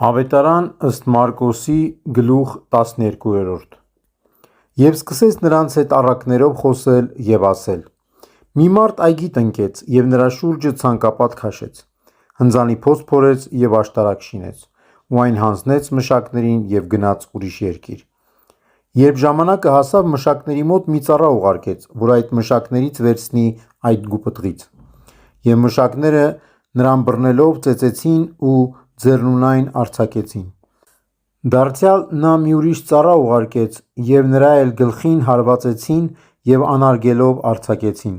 Ավետարան ըստ Մարկոսի գլուխ 12: Եվ սկսեց նրանց հետ առակներով խոսել և ասել. Մի մարդ այգի տնկեց և նրա շուրջը ցանկապատ քաշեց, հնձանի փոս փորեց և աշտարակ շինեց ու այն հանձնեց մշակներին և գնաց ուրիշ երկիր: Երբ ժամանակը հասավ, մշակների մոտ մի ծառա ուղարկեց, որ այդ մշակներից վերցնի այդ գուպտղից: Եվ մշակները նրան բռնելով ծեծեցին ու ձեռնունայն արձակեցին: Դարձյալ նա մի ուրիշ ծառա ուղարկեց և նրա էլ գլխին հարվածեցին և անարգելով արձակեցին: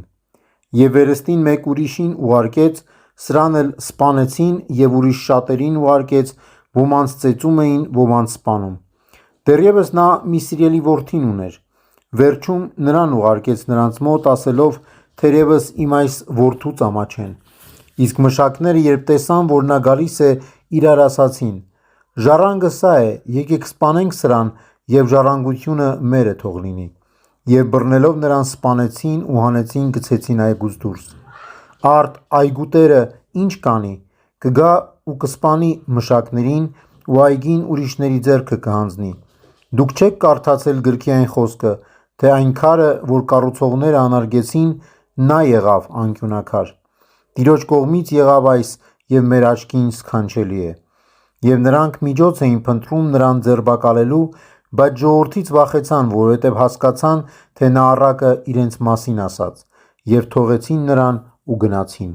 Եվ վերստին մեկ ուրիշին ուղարկեց, սրան էլ սպանեցին և ուրիշ շատերին ուղարկեց, ոմանց ծեծում էին, ոմանց սպանում: Դեռևս նա մի սիրելի որդի ուներ: Վերջում նրան ուղարկեց նրանց մոտ, ասելով. թերևս իմ այս որդուց ամաչեն: Իսկ մշակները երբ տեսան, որ նա գալիս է, իրար ասացին. ժառանգը սա է, եկեք սպանենք սրան և ժառանգությունը մերը թող լինի: Եվ բռնելով նրան սպանեցին ու հանեցին գցեցին այգուց դուրս: Արդ այգու տերը ի՞նչ կանի: Կգա ու կսպանի մշակներին ու այգին ուրիշների ձեռքը կհանձնի: Դուք չե՞ք կարդացել գրքի այն խոսքը, թե այն քարը, որ կառուցողները անարգեցին, նա եղավ անկյունաքար: Տիրոջ կողմից եղավ այս և մեր աչքին սքանչելի է: Եվ նրանք միջոց էին փնտրում նրան ձերբակալելու, բայց ժողովրդից վախեցան, որովհետև հասկացան, թե նա առակը իրենց մասին ասաց, և թողեցին նրան ու գնացին: